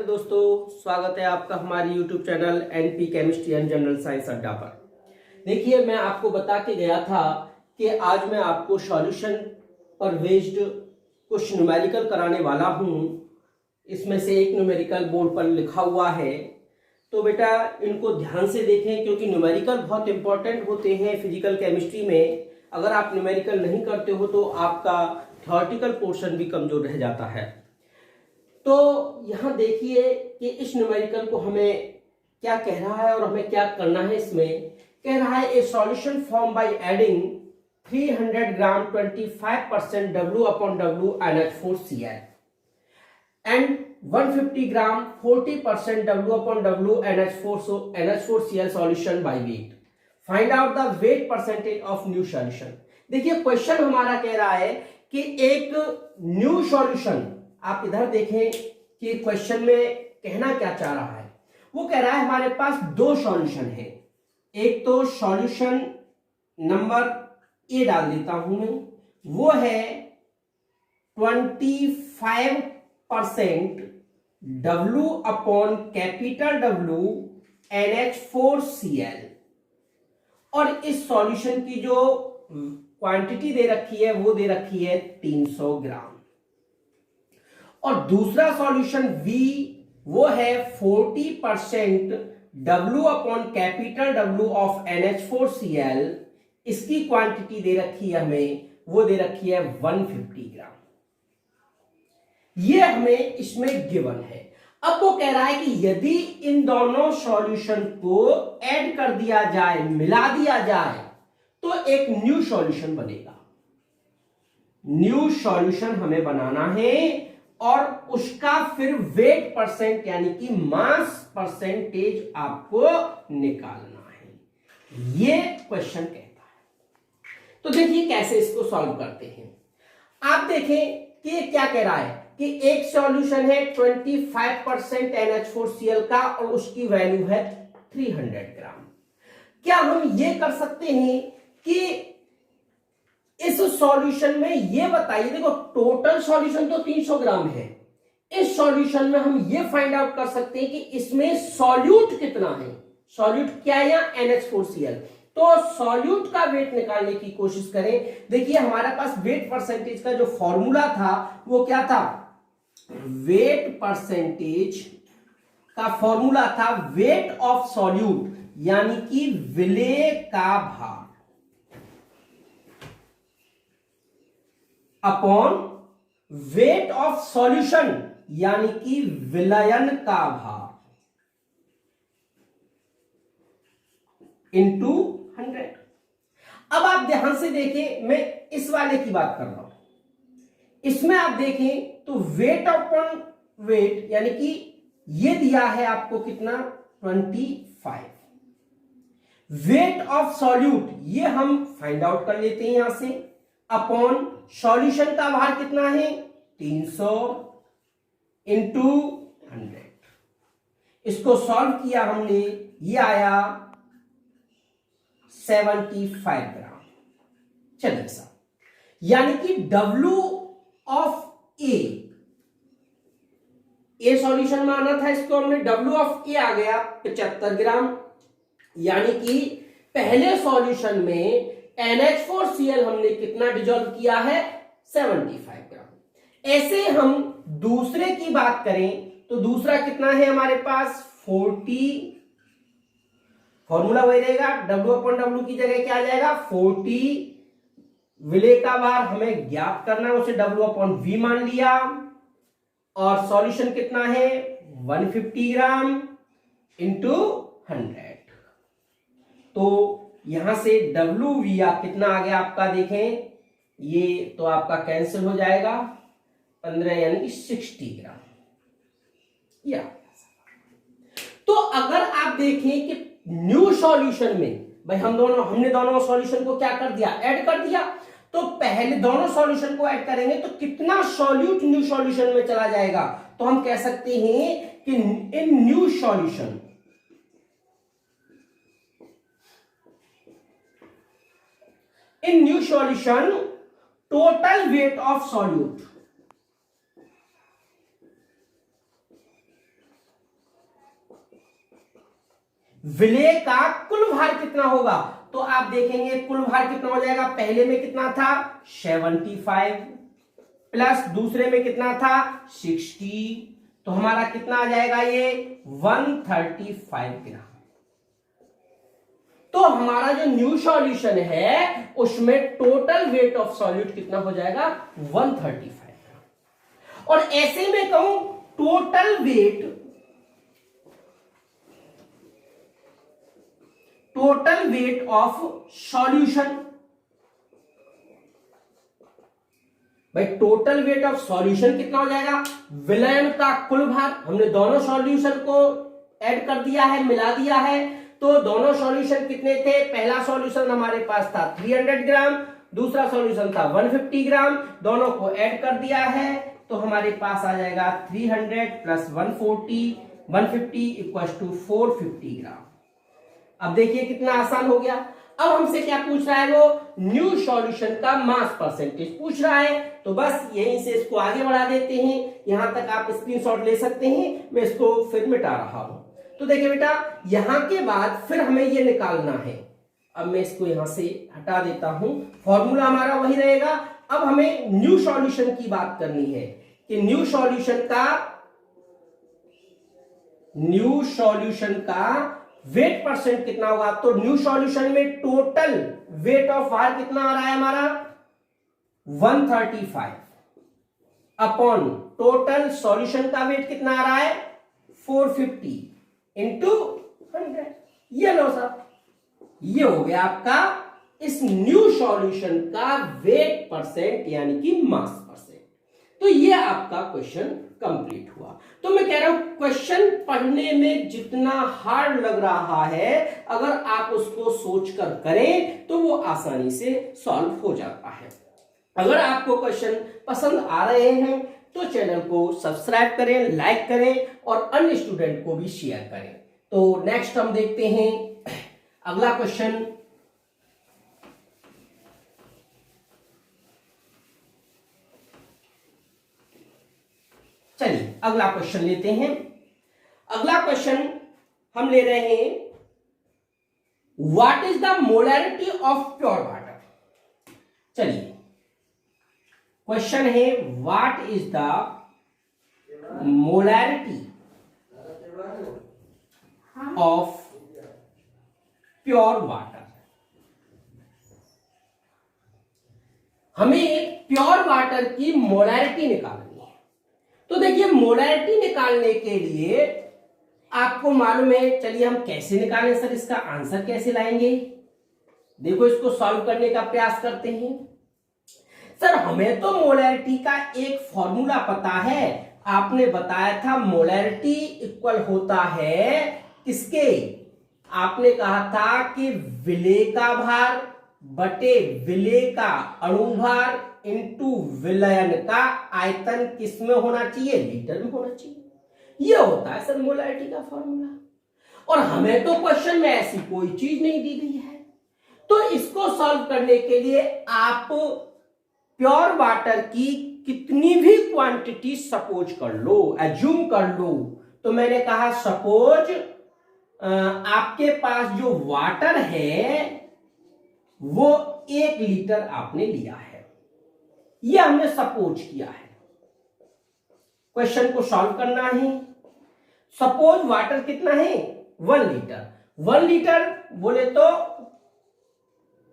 दोस्तों, स्वागत है आपका हमारी YouTube channel NP chemistry and general science अड्डा पर। देखिए, मैं आपको बता के गया था कि आज मैं आपको सॉल्यूशन पर बेस्ड कुछ न्यूमेरिकल कराने वाला हूं। इसमें से एक न्यूमेरिकल बोर्ड पर लिखा हुआ है, तो बेटा इनको ध्यान से देखें क्योंकि न्यूमेरिकल बहुत इंपॉर्टेंट होते हैं फिजिकल केमिस्ट्री में। अगर आप न्यूमेरिकल नहीं करते हो तो आपका थ्योरेटिकल पोर्शन भी कमजोर रह जाता है। तो यहां देखिए कि इस न्यूमेरिकल को हमें क्या कह रहा है और हमें क्या करना है। इसमें कह रहा है ए solution form by adding 300 gram 25% W/W NH4Cl and 150 gram 40% W/W NH4Cl solution by weight. Find out the weight percentage of new solution. देखिए क्वेश्चन हमारा कह रहा है कि एक न्यू सॉल्यूशन, आप इधर देखें कि क्वेश्चन में कहना क्या चाह रहा है। वो कह रहा है हमारे पास दो सॉल्यूशन है। एक तो सॉल्यूशन नंबर ए डाल देता हूं मैं, वो है 25% W/W NH4Cl और इस सॉल्यूशन की जो क्वांटिटी दे रखी है वो दे रखी है 300 ग्राम। और दूसरा सॉल्यूशन V वो है 40% W/W ऑफ NH4Cl। इसकी क्वांटिटी दे रखी है हमें, वो दे रखी है 150 ग्राम। ये हमें इसमें गिवन है। अब वो कह रहा है कि यदि इन दोनों सॉल्यूशन को ऐड कर दिया जाए, मिला दिया जाए, तो एक न्यू सॉल्यूशन बनेगा। न्यू सॉल्यूशन हमें बनाना है और उसका फिर वेट परसेंट यानी कि मास परसेंटेज आपको निकालना है। ये क्वेश्चन कहता है। तो देखिए कैसे इसको सॉल्व करते हैं। आप देखें कि ये क्या कह रहा है कि एक सॉल्यूशन है 25% NH4Cl का और उसकी वैल्यू है 300 ग्राम। क्या हम ये कर सकते हैं कि इस सॉल्यूशन में ये बताइए, देखो टोटल सॉल्यूशन तो 300 ग्राम है, इस सॉल्यूशन में हम ये फाइंड आउट कर सकते हैं कि इसमें सॉल्यूट कितना है। सॉल्यूट क्या है या NH4Cl। तो सॉल्यूट का वेट निकालने की कोशिश करें। देखिए हमारे पास वेट परसेंटेज का जो फॉर्मूला था वो क्या था, वेट परसेंटेज का फॉर्मूला था वेट ऑफ सॉल्यूट यानी कि विलेय का भार अपॉन वेट ऑफ सॉल्यूशन यानी कि विलयन का भार इंटू 100। अब आप ध्यान से देखें, मैं इस वाले की बात कर रहा हूं। इसमें आप देखें तो वेट अपॉन वेट यानी कि ये दिया है आपको कितना 25। वेट ऑफ सॉल्यूट ये हम फाइंड आउट कर लेते हैं यहां से, अपॉन सॉल्यूशन का भार कितना है 300 इंटू 100। इसको सॉल्व किया हमने, ये आया 75 ग्राम। चलिए साहब, यानी कि W ऑफ ए सॉल्यूशन माना था, इसको हमने W ऑफ ए आ गया 75 ग्राम। यानी कि पहले सॉल्यूशन में NH4Cl हमने कितना डिजोल्व किया है 75 ग्राम। ऐसे हम दूसरे की बात करें तो दूसरा कितना है हमारे पास 40। फॉर्मूला वही रहेगा, W/W की जगह क्या आ जाएगा 40। विलेय का भार हमें ज्ञात करना है, उसे W/V मान लिया। और सॉल्यूशन कितना है 150 ग्राम इंटू 100। तो यहां से WV कितना आ गया आपका, देखें ये तो आपका कैंसिल हो जाएगा 15 यानी कि 60 ग्राम। या तो अगर आप देखें कि न्यू सॉल्यूशन में भाई हमने दोनों सॉल्यूशन को क्या कर दिया, ऐड कर दिया। तो पहले दोनों सॉल्यूशन को ऐड करेंगे तो कितना सॉल्यूट न्यू सॉल्यूशन में चला जाएगा। तो हम कह सकते हैं कि in new solution total weight of solute विलेय का कुल भार कितना होगा, तो आप देखेंगे कुल भार कितना हो जाएगा। पहले में कितना था 75 प्लस दूसरे में कितना था 60, तो हमारा कितना आ जाएगा ये 135 ग्राम। तो हमारा जो न्यू सॉल्यूशन है उसमें टोटल वेट ऑफ सॉल्यूट कितना हो जाएगा 135 ग्राम। और ऐसे में कहूं टोटल वेट ऑफ सॉल्यूशन, भाई टोटल वेट ऑफ सॉल्यूशन कितना हो जाएगा, विलयन का कुल भार, हमने दोनों सॉल्यूशन को ऐड कर दिया है, मिला दिया है, तो दोनों सॉल्यूशन कितने थे, पहला सॉल्यूशन हमारे पास था 300 ग्राम, दूसरा सॉल्यूशन था 150 ग्राम, दोनों को ऐड कर दिया है तो हमारे पास आ जाएगा 300 प्लस 150 इक्वल्स टू 450 ग्राम। अब देखिए कितना आसान हो गया। अब हमसे क्या पूछ रहा है, वो न्यू सॉल्यूशन का मास परसेंटेज पूछ रहा है, तो बस यहीं से इसको आगे बढ़ा देते हैं। यहां तक आप स्क्रीनशॉट ले सकते हैं, मैं इसको फिर मिटा रहा हूं। तो देखिए बेटा, यहां के बाद फिर हमें ये निकालना है। अब मैं इसको यहां से हटा देता हूं, फॉर्मूला हमारा वही रहेगा। अब हमें न्यू सॉल्यूशन की बात करनी है कि न्यू सॉल्यूशन का वेट परसेंट कितना होगा। तो न्यू सॉल्यूशन में टोटल वेट ऑफ भार कितना आ रहा है हमारा 135 अपॉन टोटल सॉल्यूशन का वेट कितना आ रहा है 450 इंटू 100। ये लो साहब, ये हो गया आपका इस न्यू सॉल्यूशन का वेट परसेंट यानी कि मास परसेंट। तो ये आपका क्वेश्चन कंप्लीट हुआ। तो मैं कह रहा हूं क्वेश्चन पढ़ने में जितना हार्ड लग रहा है, अगर आप उसको सोचकर करें तो वो आसानी से सॉल्व हो जाता है। अगर आपको क्वेश्चन पसंद आ रहे हैं तो चैनल को सब्सक्राइब करें, लाइक करें और अन्य स्टूडेंट को भी शेयर करें। तो नेक्स्ट हम देखते हैं अगला क्वेश्चन। चलिए अगला क्वेश्चन लेते हैं। अगला क्वेश्चन हम ले रहे हैं, what is the molarity of pure water. चलिए क्वेश्चन है, what is the molarity of pure water. हमें प्योर वाटर की मोलैरिटी निकालनी है। तो देखिए मोलैरिटी निकालने के लिए आपको मालूम है, चलिए हम कैसे निकालें सर, इसका आंसर कैसे लाएंगे। देखो इसको सॉल्व करने का प्रयास करते हैं। सर हमें तो मोलैरिटी का एक फॉर्मूला पता है, आपने बताया था मोलैरिटी इक्वल होता है किसके, आपने कहा था कि विलेय का भार बटे विलेय का अणुभार इंटू विलयन का आयतन किस में होना चाहिए, लीटर में होना चाहिए। यह होता है सर मोलैरिटी का फॉर्मूला। और हमें तो क्वेश्चन में ऐसी कोई चीज नहीं दी गई है। तो इसको सॉल्व करने के लिए आप प्योर वाटर की कितनी भी क्वांटिटी सपोज कर लो, एज्यूम कर लो। तो मैंने कहा सपोज आपके पास जो वाटर है वो 1 लीटर आपने लिया है, ये हमने सपोज किया है। क्वेश्चन को सॉल्व करना है। सपोज वाटर कितना है 1 लीटर। 1 लीटर बोले तो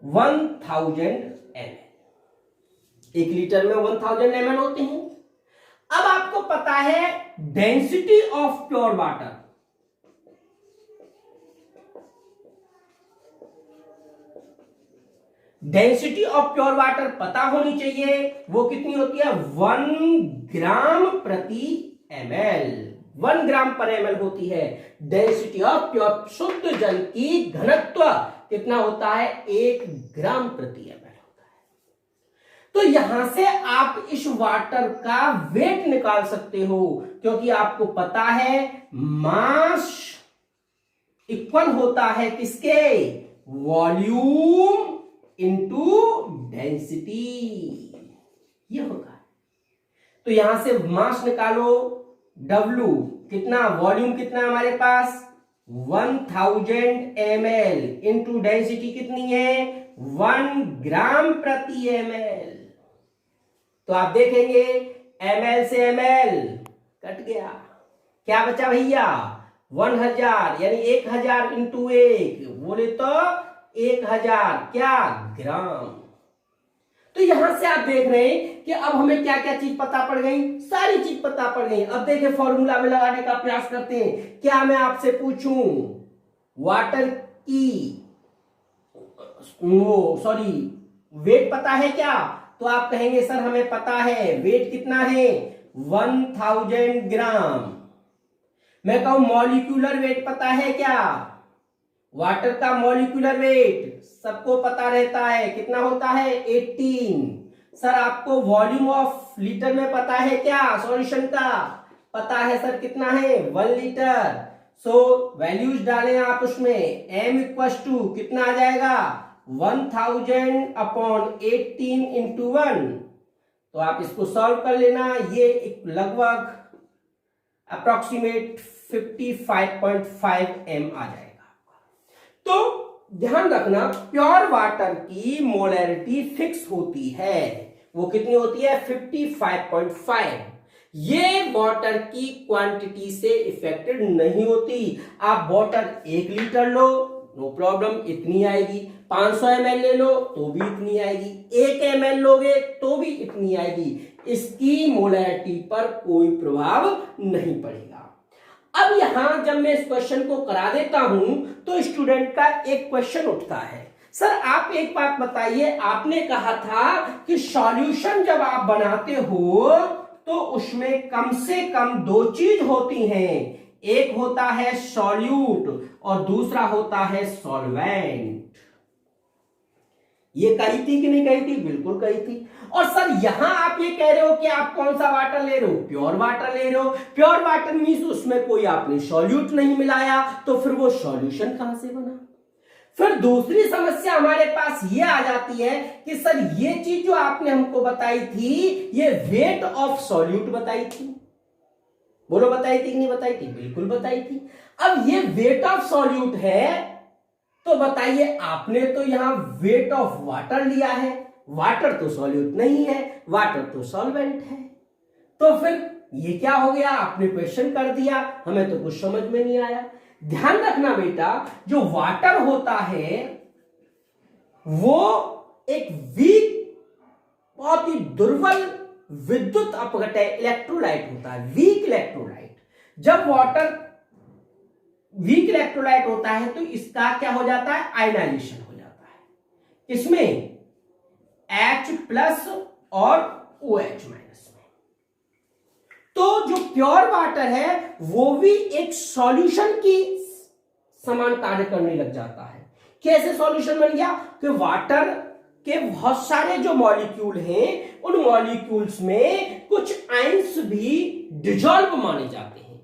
1000 ml, 1 लीटर में 1000 ml होते हैं। अब आपको पता है density of pure water, density of pure water पता होनी चाहिए, वो कितनी होती है 1 ग्राम प्रति ml, 1 ग्राम पर ml होती है। डेंसिटी ऑफ प्योर शुद्ध जल की घनत्व कितना होता है 1 ग्राम प्रति ml होता है। तो यहां से आप इस वाटर का वेट निकाल सकते हो, क्योंकि आपको पता है मास इक्वल होता है किसके, वॉल्यूम इंटू डेंसिटी, ये होगा। तो यहां से मास निकालो, W कितना, वॉल्यूम कितना हमारे पास 1000 ml इंटू डेंसिटी कितनी है 1 ग्राम प्रति ml। तो आप देखेंगे ml से ml कट गया, क्या बचा भैया 1000 यानी 1000 इंटू 1 बोले तो 1000 क्या ग्राम। तो यहां से आप देख रहे हैं कि अब हमें क्या क्या चीज पता पड़ गई, सारी चीज पता पड़ गई। अब देखिए फॉर्मूला में लगाने का प्रयास करते हैं। क्या मैं आपसे पूछूं वाटर की वेट पता है क्या, तो आप कहेंगे सर हमें पता है वेट कितना है 1000 ग्राम। मैं कहूं मॉलिक्यूलर वेट पता है क्या, वाटर का मॉलिक्यूलर वेट सबको पता रहता है कितना होता है 18। सर आपको वॉल्यूम ऑफ लीटर में पता है क्या, सॉल्यूशन का पता है सर कितना है 1 लीटर। सो वैल्यूज डालें आप उसमें, m इक्वल टू कितना आ जाएगा 1000 अपॉन 18 इंटू 1। तो आप इसको सॉल्व कर लेना, ये लगभग अप्रोक्सीमेट 55.5 m आ जाएगा। तो ध्यान रखना प्योर वाटर की मोलैरिटी फिक्स होती है, वो कितनी होती है 55.5। ये वाटर की क्वांटिटी से इफेक्टेड नहीं होती। आप वाटर 1 लीटर लो नो प्रॉब्लम इतनी आएगी, 500 ml ले लो तो भी इतनी आएगी, 1 ml लोगे तो भी इतनी आएगी, इसकी मोलैरिटी पर कोई प्रभाव नहीं पड़ेगा। अब यहां जब मैं इस क्वेश्चन को करा देता हूं तो स्टूडेंट का एक क्वेश्चन उठता है, सर आप एक बात बताइए, आपने कहा था कि सॉल्यूशन जब आप बनाते हो तो उसमें कम से कम 2 चीज होती हैं, एक होता है सॉल्यूट और दूसरा होता है सॉल्वेंट। ये कही थी कि नहीं कही थी, बिल्कुल कही थी। और सर यहां आप ये कह रहे हो कि आप कौन सा वाटर ले रहे हो, प्योर वाटर ले रहे हो। प्योर वाटर मींस उसमें कोई आपने सॉल्यूट नहीं मिलाया, तो फिर वो सॉल्यूशन कहां से बना। फिर दूसरी समस्या हमारे पास ये आ जाती है कि सर ये चीज जो आपने हमको बताई थी ये वेट ऑफ सॉल्यूट बताई थी, बोलो बताई थी कि नहीं बताई थी, बिल्कुल बताई थी। अब ये वेट ऑफ सॉल्यूट है तो बताइए आपने तो यहां वेट ऑफ वाटर लिया है, वाटर तो सॉल्यूट नहीं है, वाटर तो सॉल्वेंट है। तो फिर ये क्या हो गया, आपने क्वेश्चन कर दिया, हमें तो कुछ समझ में नहीं आया। ध्यान रखना बेटा, जो वाटर होता है वो एक वीक बहुत ही दुर्बल विद्युत अपघटय इलेक्ट्रोलाइट होता है, वीक इलेक्ट्रोलाइट। जब वाटर वीक इलेक्ट्रोलाइट होता है तो इसका क्या हो जाता है, आयनाइजेशन हो जाता है, इसमें H+ और OH- में। तो जो प्योर वाटर है वो भी एक सॉल्यूशन की समान कार्य करने लग जाता है। कैसे सॉल्यूशन बन गया कि वाटर के बहुत सारे जो मॉलिक्यूल हैं उन मॉलिक्यूल्स में कुछ आयंस भी डिसॉल्व माने जाते हैं,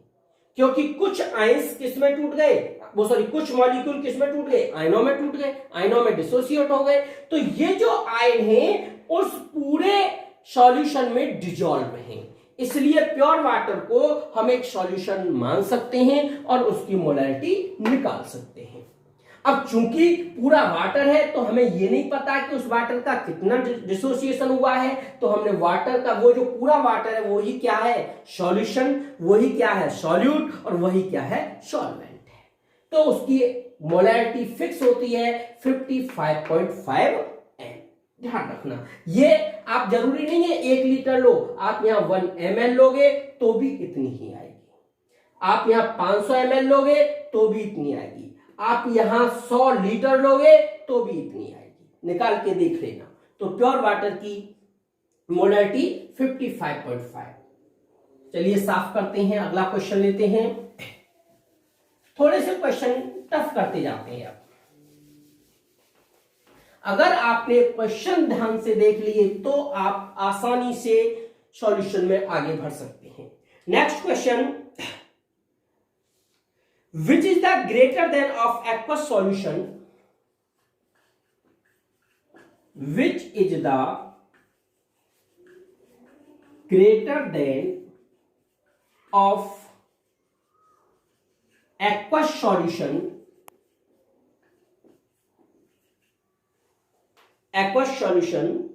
क्योंकि कुछ आयंस किसमें टूट गए, कुछ मॉलिक्यूल किसमें टूट गए, आयनों में टूट गए, आयनों में डिसोसिएट हो गए। तो ये जो आयन हैं उस पूरे सॉल्यूशन में डिसॉल्व हैं, इसलिए प्योर वाटर को हम एक सॉल्यूशन मान सकते हैं और उसकी मोलैरिटी निकाल सकते हैं। अब चूंकि पूरा वाटर है तो हमें ये नहीं पता कि उस वाटर का कितना डिसोसिएशन हुआ है, तो हमने वाटर का वो जो पूरा वाटर है वही क्या है सॉल्यूशन, वही क्या है सॉल्यूट और वही क्या है सॉल्वेंट है। तो उसकी मोलैरिटी फिक्स होती है 55.5 m। ध्यान रखना, ये आप जरूरी नहीं है 1 लीटर लो, आप यहां 1 ml लोगे तो भी इतनी ही आएगी, आप यहां 500 ml लोगे तो भी इतनी आएगी, आप यहां 100 लीटर लोगे तो भी इतनी आएगी, निकाल के देख लेना। तो प्योर वाटर की मोलैरिटी 55.5। चलिए साफ करते हैं, अगला क्वेश्चन लेते हैं। थोड़े से क्वेश्चन टफ करते जाते हैं। अगर आपने क्वेश्चन ध्यान से देख लिए तो आप आसानी से सॉल्यूशन में आगे बढ़ सकते हैं। Next question, which is the greater than of aqueous solution, which is the greater than of aqueous solution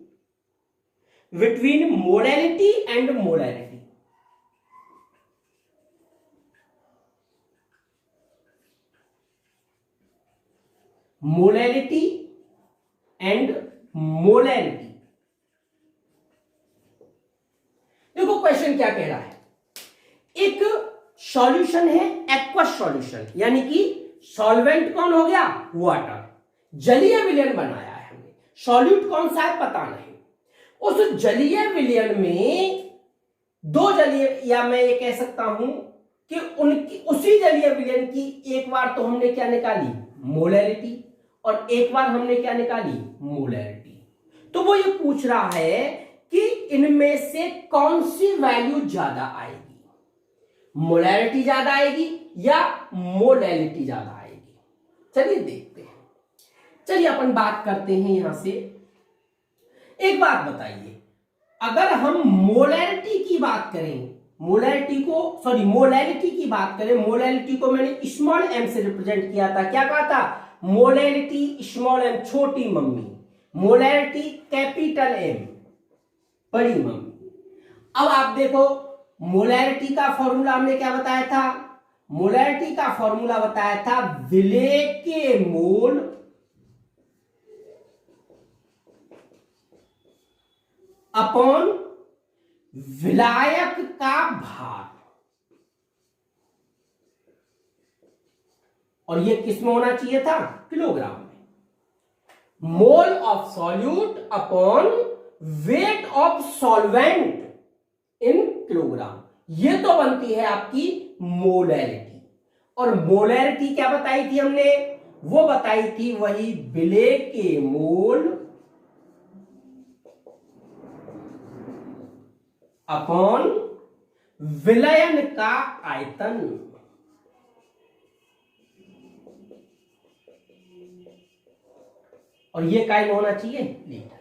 between molality and molarity. Molality and molarity. देखो क्वेश्चन क्या कह रहा है, एक सॉल्यूशन है एक्वस सॉल्यूशन, यानी कि सॉल्वेंट कौन हो गया, वाटर, जलीय विलयन बनाया है हमने, सॉल्यूट कौन सा है पता नहीं। उस जलीय विलयन में दो जलीय, या मैं ये कह सकता हूं कि उनकी उसी जलीय विलयन की एक बार तो हमने क्या निकाली, मोलैरिटी, और एक बार हमने क्या निकाली, मोलैरिटी। तो वो ये पूछ रहा है कि इनमें से कौन सी वैल्यू ज्यादा आएगी, मोलैरिटी ज्यादा आएगी या मोलैलिटी ज्यादा आएगी। चलिए देखते हैं। चलिए अपन बात करते हैं यहां से। एक बात बताइए, अगर हम मोलैरिटी की बात करें, मोलैरिटी की बात करें, मोलैलिटी को मैंने स्मॉल एम से रिप्रेजेंट किया था, क्या कहा था, मोलैलिटी स्मॉल एम छोटी मम्मी, मोलैरिटी कैपिटल एम बड़ी मम्मी। अब आप देखो, मोलैरिटी का फॉर्मूला हमने क्या बताया था, मोलैरिटी का फॉर्मूला बताया था विलेय के मोल अपॉन विलायक का भार, और ये किस में होना चाहिए था, किलोग्राम में। Mole of solute upon weight of solvent in kilogram, ये तो बनती है आपकी मोलैरिटी। और मोलैरिटी क्या बताई थी हमने, वो बताई थी वही विलेय के मोल अपॉन विलयन का आयतन। और ये काय में होना चाहिए, लीटर।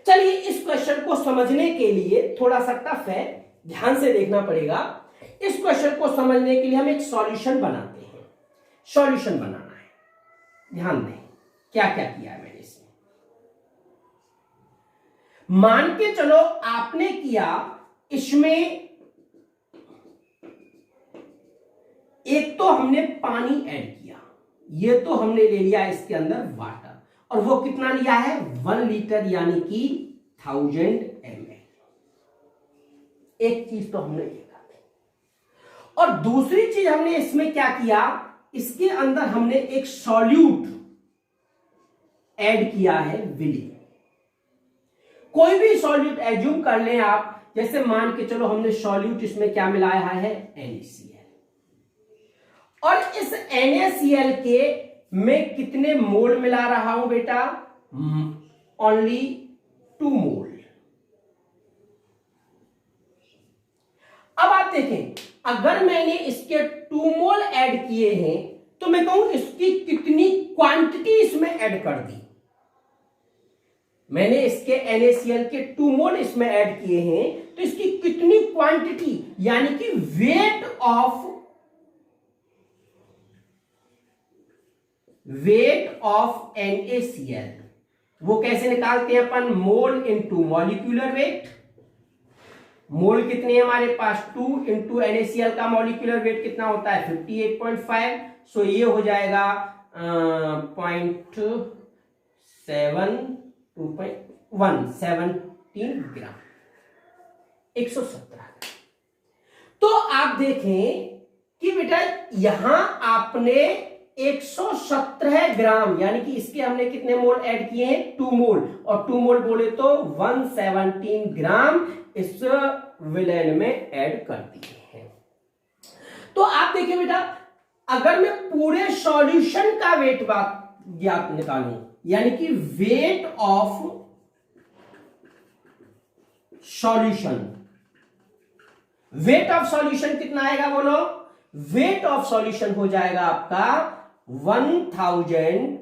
चलिए इस क्वेश्चन को समझने के लिए थोड़ा सा टफ है, ध्यान से देखना पड़ेगा। इस क्वेश्चन को समझने के लिए हम एक सॉल्यूशन बनाते हैं। सॉल्यूशन बनाना है, ध्यान दें क्या क्या किया है मैंने इसमें। मान के चलो आपने किया, इसमें एक तो हमने पानी ऐड किया, ये तो हमने ले लिया इसके अंदर वाटर, और वो कितना लिया है, 1 लीटर यानी कि 1000 ml। एक चीज तो हमने ये कर दी। और दूसरी चीज हमने इसमें क्या किया, इसके अंदर हमने एक सॉल्यूट ऐड किया है, विलेय। कोई भी सॉल्यूट एज्यूम कर लें आप, जैसे मान के चलो हमने सॉल्यूट इसमें क्या मिलाया है, NaCl, और इस NaCl के मैं कितने मोल मिला रहा हूं बेटा, ओनली 2 मोल। अब आप देखें, अगर मैंने इसके 2 मोल ऐड किए हैं तो मैं कहूं इसकी कितनी क्वांटिटी इसमें ऐड कर दी। मैंने इसके NaCl के 2 मोल इसमें ऐड किए हैं तो इसकी कितनी क्वांटिटी, यानी कि वेट ऑफ NaCl, वो कैसे निकालते हैं अपन, मोल इंटू मॉलिक्यूलर वेट। मोल कितने हैं हमारे पास, 2 इंटू NaCl का मॉलिक्यूलर वेट कितना होता है, 58.5। सो ये हो जाएगा 117 ग्राम, 117 ग्राम। तो आप देखें कि बेटा यहां आपने 117 ग्राम, यानी कि इसके हमने कितने मोल ऐड किए हैं, 2 मोल, और 2 मोल बोले तो 117 ग्राम इस विलयन में ऐड कर दिए हैं। तो आप देखिए बेटा, अगर मैं पूरे सॉल्यूशन का वेट ज्ञात निकालूं, यानी कि weight of solution, weight of solution कितना आएगा बोलो, वेट ऑफ सॉल्यूशन हो जाएगा आपका 1000,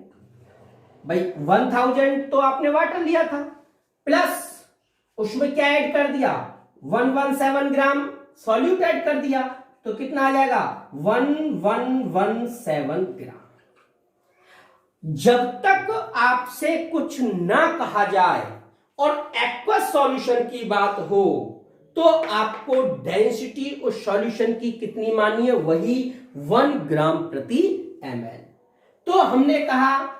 भाई 1000 तो आपने वाटर लिया था, प्लस उसमें क्या ऐड कर दिया, 117 ग्राम सॉल्यूट ऐड कर दिया, तो कितना आ जाएगा 1117 ग्राम। जब तक आपसे कुछ ना कहा जाए और एक्वस सॉल्यूशन की बात हो तो आपको डेंसिटी उस सॉल्यूशन की कितनी मानी है, वही 1 ग्राम प्रति ml। तो हमने कहा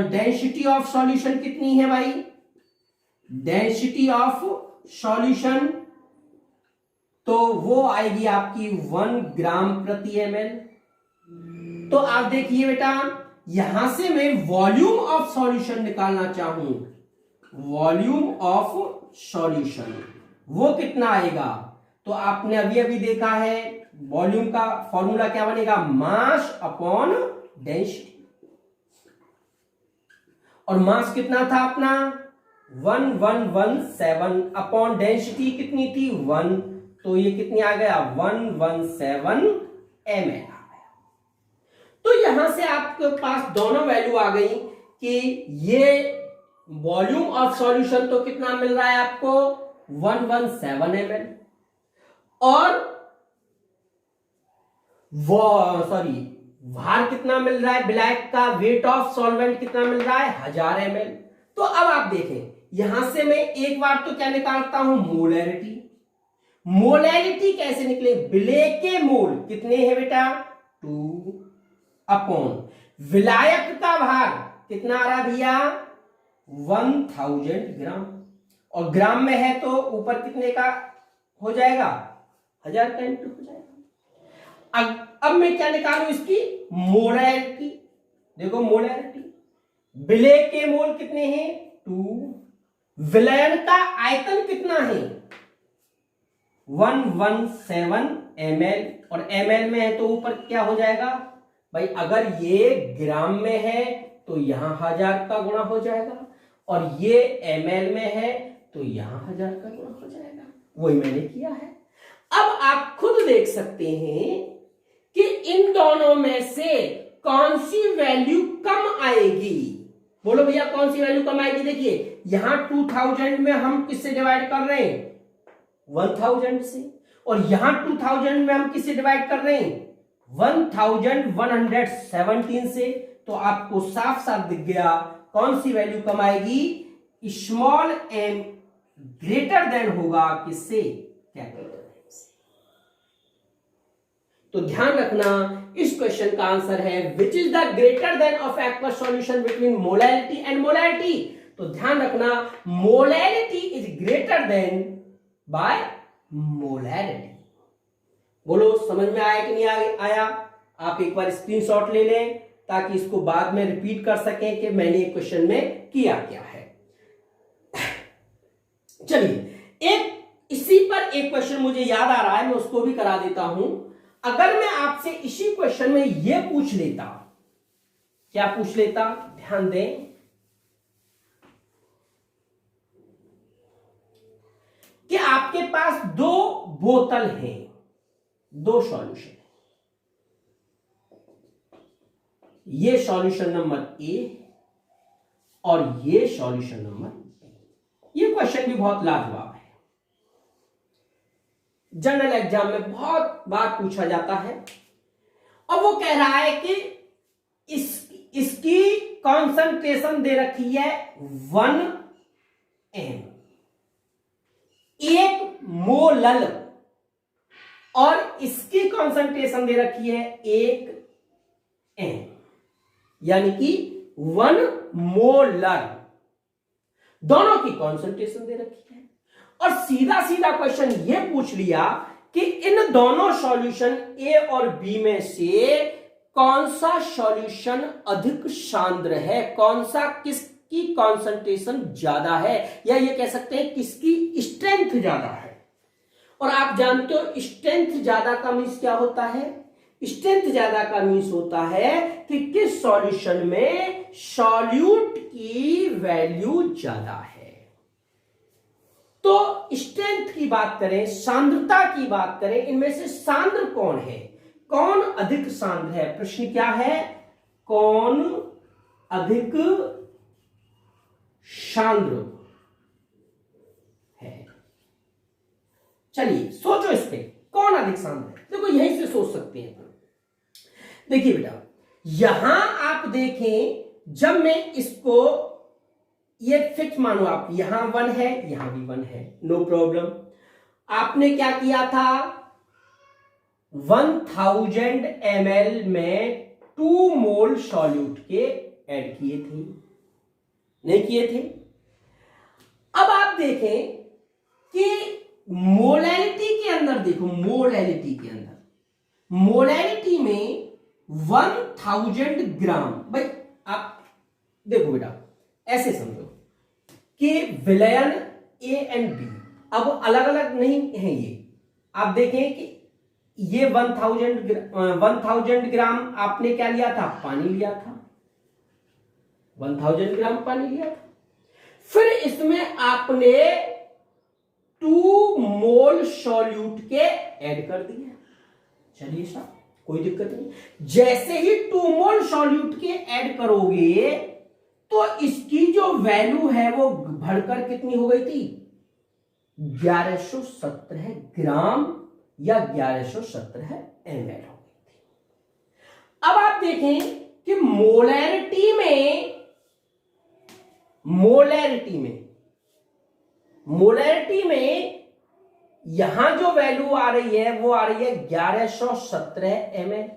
डेंसिटी ऑफ सॉल्यूशन कितनी है भाई, डेंसिटी ऑफ सॉल्यूशन तो वो आएगी आपकी 1 ग्राम प्रति ml। तो आप देखिए बेटा, यहां से मैं वॉल्यूम ऑफ सॉल्यूशन निकालना चाहूं, वॉल्यूम ऑफ सॉल्यूशन वो कितना आएगा, तो आपने अभी अभी देखा है वॉल्यूम का फॉर्मूला क्या बनेगा, मास अपॉन डेंसिटी। और मास कितना था अपना 1117 अपॉन डेंसिटी कितनी थी 1, तो ये कितनी आ गया 117 ml आ गया। तो यहां से आपके पास दोनों वैल्यू आ गई कि ये वॉल्यूम ऑफ सॉल्यूशन तो कितना मिल रहा है आपको 117 ml और भार कितना मिल रहा है, ब्लैक का वेट ऑफ सॉल्वेंट कितना मिल रहा है 1000 ml। तो अब आप देखें यहां से मैं एक बार तो क्या निकालता हूं मोलैरिटी। मोलैरिटी कैसे निकले, ब्लैक के मोल कितने हैं बेटा 2 अपॉन विलायक का भार कितना आ रहा भैया 1000 ग्राम, और ग्राम में है तो ऊपर कितने का हो जाएगा 1000 का इंटू हो जाएगा। अब मैं क्या निकालू इसकी मोलैरिटी, देखो मोलैरिटी ब्लैक के मोल कितने हैं 2, विलयन का आयतन कितना है 117 ml, और ml में है तो ऊपर क्या हो जाएगा भाई, अगर ये ग्राम में है तो यहां 1000 का गुणा हो जाएगा, और ये ml में है तो यहां 1000 का गुणा हो जाएगा, वही मैंने किया है। अब आप खुद देख सकते हैं कि इन दोनों में से कौन सी वैल्यू कम आएगी, बोलो भैया कौन सी वैल्यू कम आएगी। देखिए यहां 2000 में हम किससे डिवाइड कर रहे हैं 1000 से, और यहां 2000 में हम किससे डिवाइड कर रहे हैं 1117 से। तो आपको साफ साफ दिख गया कौन सी वैल्यू कम आएगी, स्मॉल m ग्रेटर देन होगा किससे कैपिटल m से। तो ध्यान रखना इस क्वेश्चन का आंसर है which is the greater than of aqueous solution between molarity and molarity. तो ध्यान रखना molarity is greater than by molarity. बोलो समझ में आया कि नहीं आया, आप एक बार स्क्रीनशॉट ले लें ताकि इसको बाद में रिपीट कर सकें कि मैंने क्वेश्चन में किया क्या है। चलिए एक इसी पर एक क्वेश्चन मुझे याद आ रहा है, मैं उसको भी करा देता हूं। अगर मैं आपसे इसी क्वेश्चन में यह पूछ लेता, क्या पूछ लेता, ध्यान दें, कि आपके पास 2 बोतल हैं, 2 सॉल्यूशन, ये सॉल्यूशन नंबर ए और ये सॉल्यूशन नंबर बी। ये क्वेश्चन भी बहुत लाजवाब है, जनरल एग्जाम में बहुत बार पूछा जाता है। और वो कह रहा है कि इसकी कॉन्सेंट्रेशन दे रखी है 1 m, 1 मोलल, और इसकी कॉन्सेंट्रेशन दे रखी है 1 m, यानी कि 1 मोलर, दोनों की कॉन्सेंट्रेशन दे रखी है। और सीधा सीधा क्वेश्चन ये पूछ लिया कि इन दोनों सॉल्यूशन ए और बी में से कौन सा सॉल्यूशन अधिक सांद्र है, कौन सा किसकी कॉन्सेंट्रेशन ज्यादा है, या ये कह सकते हैं किसकी स्ट्रेंथ ज्यादा है। और आप जानते हो स्ट्रेंथ ज्यादा का मीन्स क्या होता है, स्ट्रेंथ ज्यादा का मीन्स होता है कि किस सॉल्यूशन में सॉल्यूट की वैल्यू ज्यादा है। तो स्ट्रेंथ की बात करें, सांद्रता की बात करें, इनमें से सांद्र कौन है, कौन अधिक सांद्र है, प्रश्न क्या है, कौन अधिक सांद्र है। चलिए सोचो इस पे, कौन अधिक सांद्र है। देखो यहीं से सोच सकते हैं। देखिए बेटा, यहां आप देखें, जब मैं इसको ये फिक्स मानो, आप यहां 1 है, यहां भी 1 है, नो प्रॉब्लम। आपने क्या किया था, 1000 ml में 2 मोल सॉल्यूट के ऐड किए थे, नहीं किए थे? अब आप देखें कि मोलैलिटी के अंदर देखो, मोलैलिटी के अंदर, मोलैलिटी में 1000 ग्राम, भाई आप देखो बेटा, ऐसे समझो कि विलयन ए एंड बी अब अलग अलग नहीं है। ये आप देखें कि ये 1000 ग्राम आपने क्या लिया था, पानी लिया था, 1000 ग्राम पानी लिया था। फिर इसमें आपने 2 मोल सॉल्यूट के ऐड कर दिया। चलिए साहब, कोई दिक्कत नहीं। जैसे ही 2 मोल सॉल्यूट के ऐड करोगे तो इसकी जो वैल्यू है वो बढ़कर कितनी हो गई थी, 1117 ग्राम या 1117 ml हो गई थी। अब आप देखें कि मोलैरिटी में यहां जो वैल्यू आ रही है वो आ रही है 1117 ml,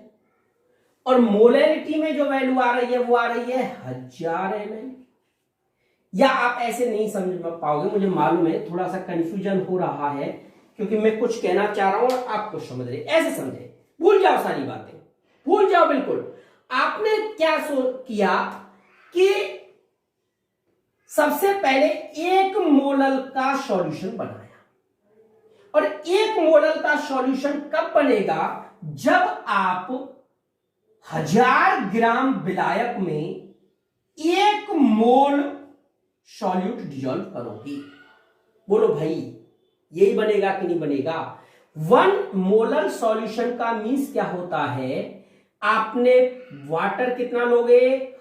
और मोलैरिटी में जो वैल्यू आ रही है वो आ रही है 1000 ml। या आप ऐसे नहीं समझ पाओगे, मुझे मालूम है थोड़ा सा कंफ्यूजन हो रहा है, क्योंकि मैं कुछ कहना चाह रहा हूं और आप कुछ समझ रहे। ऐसे समझे, भूल जाओ सारी बातें, भूल जाओ बिल्कुल। आपने क्या किया कि सबसे पहले 1 मोलल का सॉल्यूशन बनाया, और 1 मोलल का सॉल्यूशन कब बनेगा, जब आप 1000 ग्राम विलायक में 1 मोल सॉल्यूट डिजोल्व करोगे। बोलो भाई, यही बनेगा कि नहीं बनेगा? 1 मोलर सॉल्यूशन का मींस क्या होता है, आपने वाटर कितना लोगे,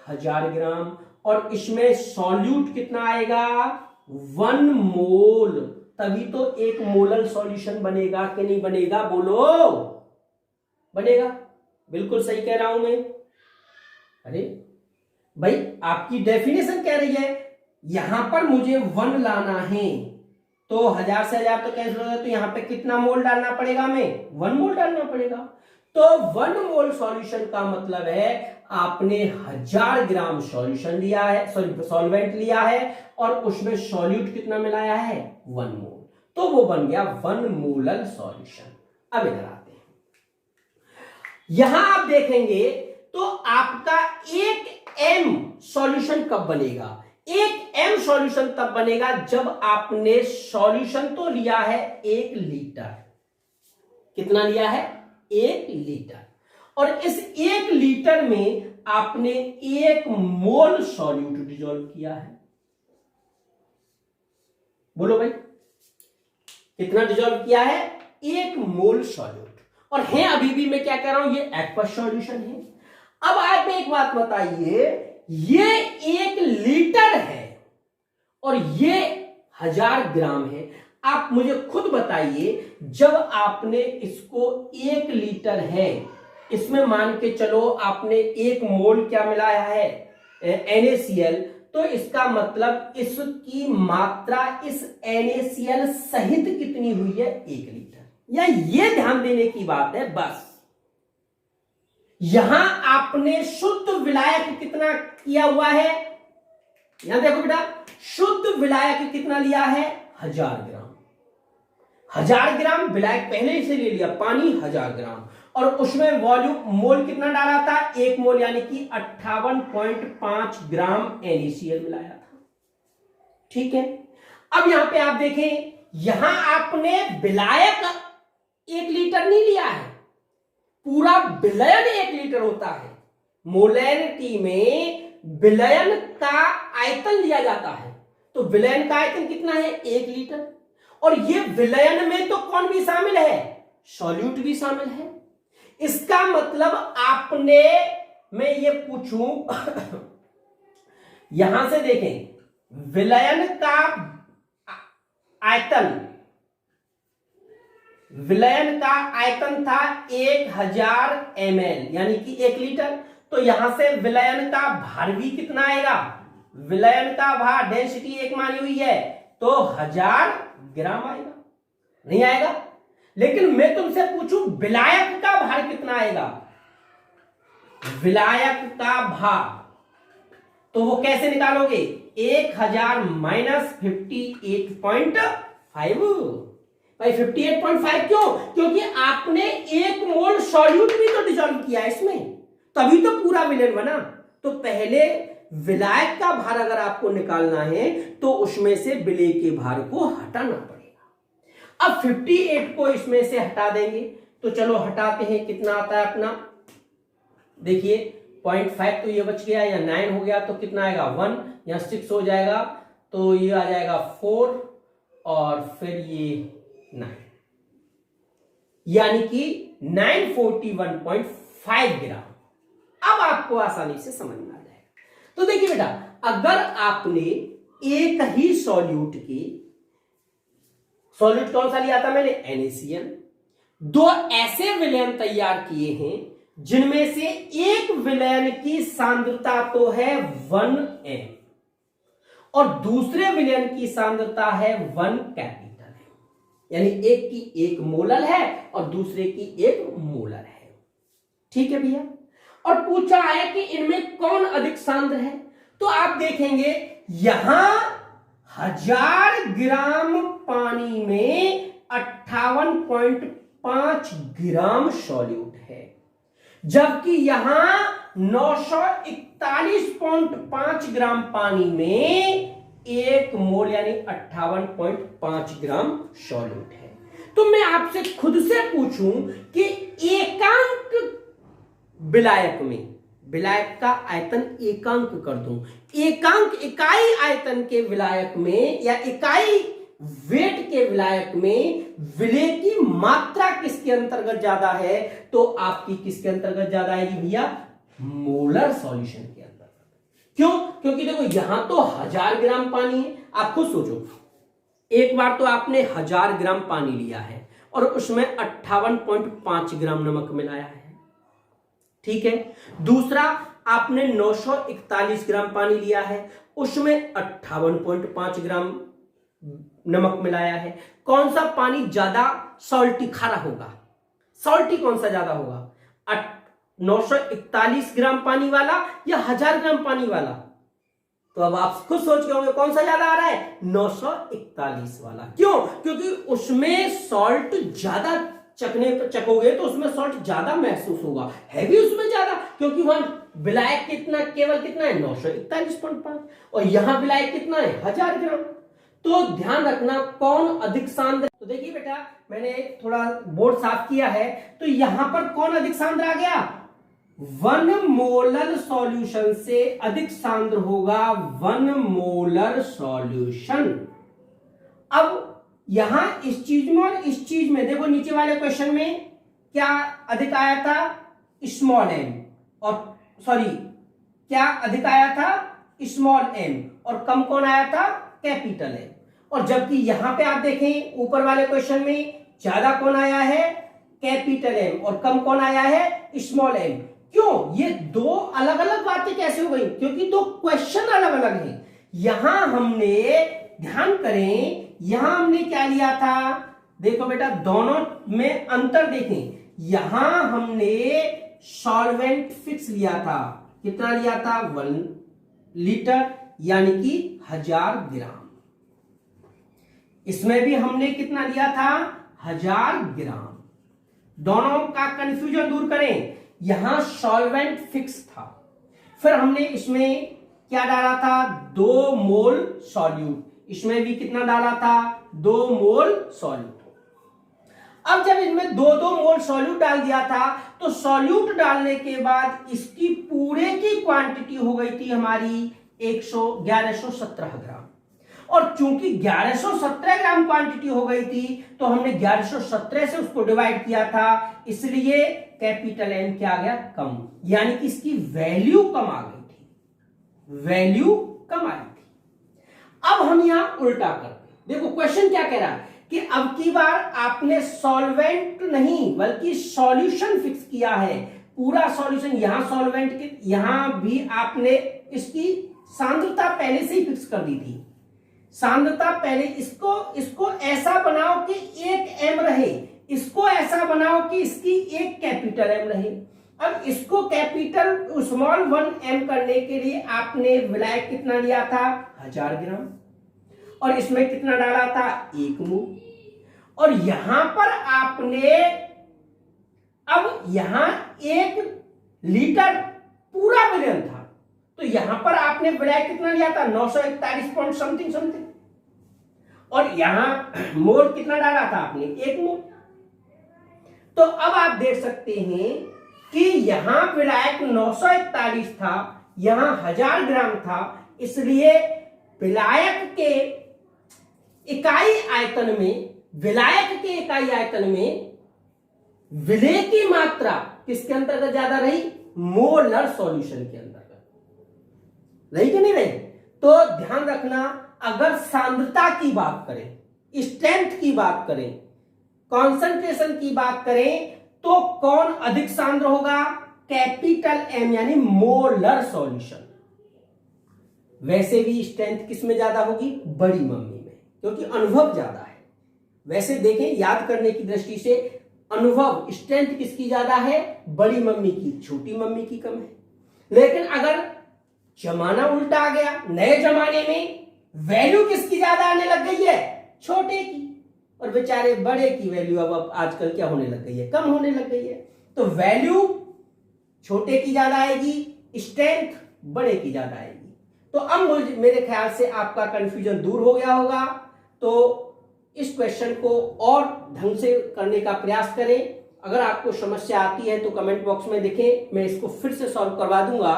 1000 ग्राम, और इसमें सॉल्यूट कितना आएगा, 1 मोल, तभी तो 1 मोलर सॉल्यूशन बनेगा कि नहीं बनेगा? बोलो, बनेगा। बिल्कुल सही कह रहा हूं मैं। अरे भाई, आपकी डेफिनेशन कह रही है यहां पर मुझे 1 लाना है, तो 1000 से 1000 तो कैंसिल हो जाए, तो यहां पे कितना मोल डालना पड़ेगा हमें, 1 मोल डालना पड़ेगा। तो 1 मोल सॉल्यूशन का मतलब है आपने 1000 ग्राम सॉल्यूशन लिया है, सॉरी सॉल्वेंट लिया है, और उसमें सॉल्यूट कितना मिलाया है, 1 मोल, तो वो बन गया 1 मोलर सॉल्यूशन। अब इधर आते हैं, यहां आप देखेंगे तो आपका 1 m सॉल्यूशन कब बनेगा, 1 m सॉल्यूशन तब बनेगा जब आपने सॉल्यूशन तो लिया है 1 लीटर। कितना लिया है, 1 लीटर, और इस 1 लीटर में आपने 1 मोल सॉल्यूट डिजोल्व किया है। बोलो भाई, कितना डिजोल्व किया है, 1 मोल सॉल्यूट, और है अभी भी मैं क्या कह रहा हूं, ये एक्वस सॉल्यूशन है। अब आप एक बात बताइए, ये 1 लीटर है और ये 1000 ग्राम है। आप मुझे खुद बताइए, जब आपने इसको 1 लीटर है, इसमें मान के चलो आपने 1 मोल क्या मिलाया है, NaCl, तो इसका मतलब इसकी मात्रा इस NaCl सहित कितनी हुई है, 1 लीटर। या ये ध्यान देने की बात है बस। यहां आपने शुद्ध विलायक कितना किया हुआ है, यहां देखो बेटा, शुद्ध विलायक कितना लिया है, 1000 ग्राम। 1000 ग्राम विलायक पहले से ले लिया, पानी 1000 ग्राम, और उसमें वॉल्यूम मोल कितना डाला था, 1 मोल, यानी कि 58.5 ग्राम NaCl मिलाया था। ठीक है, अब यहां पे आप देखें, यहां आपने विलायक 1 लीटर नहीं लिया है, पूरा विलयन 1 लीटर होता है। मोलैरिटी में विलयन का आयतन लिया जाता है, तो विलयन का आयतन कितना है, 1 लीटर, और ये विलयन में तो कौन भी शामिल है, सॉल्यूट भी शामिल है। इसका मतलब आपने, मैं ये पूछूं यहां से देखें, विलयन का आयतन, विलयन का आयतन था 1000 ml यानी कि 1 लीटर। तो यहां से विलयन का भार भी कितना आएगा, विलयन का भार डेंसिटी 1 मानी हुई है तो 1000 ग्राम आएगा, नहीं आएगा। लेकिन मैं तुमसे पूछूं विलायक का भार कितना आएगा, विलायक का भार, तो वो कैसे निकालोगे, 1000 माइनस 58.5। भाई 58.5 क्यों, क्योंकि आपने 1 मोल सॉल्यूट भी तो डिसॉल्व किया है इसमें, तभी तो पूरा विलयन बना। तो पहले विलायक का भार अगर आपको निकालना है तो उसमें से विलेय के भार को हटाना पड़ेगा। अब 58 को इसमें से हटा देंगे, तो चलो हटाते हैं, कितना आता है अपना, देखिए 0.5 तो ये बच गया, या 9 हो गया तो कितना आएगा 1, या 6 हो जाएगा तो ये आ जाएगा 4 और फिर ये 9, यानी कि 941.5 ग्राम। अब आपको आसानी से समझ में आ जाएगा। तो देखिए बेटा, अगर आपने एक ही सॉल्यूट की, सॉल्यूट कौन सा लिया था मैंने, NaCl, 2 ऐसे विलयन तैयार किए हैं जिनमें से एक विलयन की सांद्रता तो है 1m और दूसरे विलयन की सांद्रता है 1 कैपिटल है, यानी एक की 1 मोलर है और दूसरे की 1 मोलर है। ठीक है भैया, और पूछा है कि इनमें कौन अधिक सांद्र है, तो आप देखेंगे यहां 1000 ग्राम पानी में 58.5 ग्राम सॉल्यूट है, जबकि यहां 941.5 ग्राम पानी में 1 मोल यानी 58.5 ग्राम सॉल्यूट है। तो मैं आपसे खुद से पूछूं कि एकांक विलायक में, विलायक का आयतन एकांक कर दूं, एकांक इकाई आयतन के विलायक में या इकाई वेट के विलायक में विलेय की मात्रा किसके अंतर्गत ज्यादा है, तो आपकी किसके अंतर्गत ज्यादा आएगी भैया, मोलर सॉल्यूशन के अंतर्गत। क्यों, क्योंकि देखो यहां तो 1000 ग्राम पानी है, आप खुद सोचो, एक बार तो आपने 1000 ग्राम पानी लिया है और उसमें 58.5 ग्राम नमक मिलाया है, ठीक है। दूसरा आपने 941 ग्राम पानी लिया है, उसमें 58.5 ग्राम नमक मिलाया है। कौन सा पानी ज्यादा सॉल्टी खारा होगा, सॉल्टी कौन सा ज्यादा होगा, 941 ग्राम पानी वाला या 1000 ग्राम पानी वाला, तो अब आप खुद सोच के होंगे कौन सा ज्यादा आ रहा है, 941 वाला। क्यों, क्योंकि उसमें सॉल्ट ज्यादा चकोगे तो उसमें सॉल्ट ज्यादा महसूस होगा, है भी उसमें ज्यादा, क्योंकि वहां विलायक कितना, केवल कितना है 941.5 और यहां विलायक कितना है 1000 ग्राम। तो ध्यान रखना कौन अधिक सांद्र। तो देखिए बेटा, मैंने थोड़ा बोर्ड साफ किया है, तो यहां पर कौन अधिक सांद्र आ गया, 1 मोलर सॉल्यूशन से अधिक सांद्र होगा 1 मोलर सॉल्यूशन। अब यहां इस चीज में और इस चीज में देखो, नीचे वाले क्वेश्चन में क्या अधिक आया था, स्मॉल m, और सॉरी क्या अधिक आया था, स्मॉल m, और कम कौन आया था, कैपिटल M। और जबकि यहां पे आप देखें ऊपर वाले क्वेश्चन में ज्यादा कौन आया है, कैपिटल M, और कम कौन आया है, स्मॉल m। क्यों, ये दो अलग अलग बातें कैसे हो गई, क्योंकि दो क्वेश्चन अलग अलग हैं। यहां हमने, ध्यान करें, यहां हमने क्या लिया था, देखो बेटा दोनों में अंतर देखें, यहां हमने सॉल्वेंट फिक्स लिया था, कितना लिया था, 1 लीटर यानी कि 1000 ग्राम। इसमें भी हमने कितना लिया था, 1000 ग्राम। दोनों का कंफ्यूजन दूर करें, यहां सॉल्वेंट फिक्स था, फिर हमने इसमें क्या डाला था, 2 मोल सॉल्यूट, इसमें भी कितना डाला था, 2 मोल सॉल्यूट। अब जब इसमें 2-2 मोल सॉल्यूट डाल दिया था, तो सॉल्यूट डालने के बाद इसकी पूरे की क्वांटिटी हो गई थी हमारी 1117 ग्राम, और चूंकि 1117 ग्राम क्वांटिटी हो गई थी तो हमने 1117 से उसको डिवाइड किया था, इसलिए कैपिटल M क्या आ गया, कम, यानी कि इसकी वैल्यू कम आ गई थी, वैल्यू कम आई थी। अब हम यहां उल्टा करते हैं, देखो क्वेश्चन क्या कह रहा है कि अब की बार आपने सॉल्वेंट नहीं बल्कि सॉल्यूशन फिक्स किया है, पूरा सॉल्यूशन। यहां सॉल्वेंट के यहां भी आपने इसकी सांद्रता पहले से ही फिक्स कर दी थी। सांद्रता पहले इसको ऐसा बनाओ कि 1 m रहे, इसको ऐसा बनाओ कि इसकी एक कैपिटल M रहे। अब इसको कैपिटल स्मॉल 1 m करने के लिए आपने विलायक कितना लिया था? 1000 ग्राम, और इसमें कितना डाला था? 1 मोल। और यहां पर आपने अब यहां 1 लीटर पूरा विलयन था, तो यहां पर आपने विलायक कितना लिया था? 941 पॉइंट समथिंग। और यहां मोल कितना डाला था आपने? 1 मोल। तो अब आप देख सकते हैं कि यहां विलायक 941 था, यहां 1000 ग्राम था, इसलिए विलायक के इकाई आयतन में, विलायक के इकाई आयतन में विलेय की मात्रा किसके अंतर्गत ज्यादा रही? मोलर सॉल्यूशन के अंतर्गत रही कि नहीं रही? तो ध्यान रखना, अगर सांद्रता की बात करें, स्ट्रेंथ की बात करें, कॉन्सेंट्रेशन की बात करें, तो कौन अधिक सांद्र होगा? कैपिटल M यानी मोलर सॉल्यूशन। वैसे भी स्ट्रेंथ किस में ज्यादा होगी? बड़ी मम्मी में, क्योंकि अनुभव ज्यादा है। वैसे देखें, याद करने की दृष्टि से अनुभव स्ट्रेंथ किसकी ज्यादा है? बड़ी मम्मी की, छोटी मम्मी की कम है। लेकिन अगर जमाना उल्टा आ गया, नए जमाने में वैल्यू किसकी ज्यादा आने लग गई है? छोटे की, और बेचारे बड़े की वैल्यू अब आजकल क्या होने लग गई है? कम होने लग गई है। तो वैल्यू छोटे की ज्यादा आएगी, स्ट्रेंथ बड़े की ज्यादा आएगी। तो अब मेरे ख्याल से आपका कंफ्यूजन दूर हो गया होगा। तो इस क्वेश्चन को और ढंग से करने का प्रयास करें। अगर आपको समस्या आती है तो कमेंट बॉक्स में लिखें, मैं इसको फिर से सॉल्व करवा दूंगा।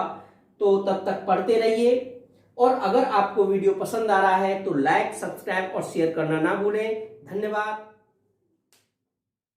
तो तब तक पढ़ते रहिए, और अगर आपको वीडियो पसंद आ रहा है तो लाइक, सब्सक्राइब और शेयर करना ना भूलें। धन्यवाद।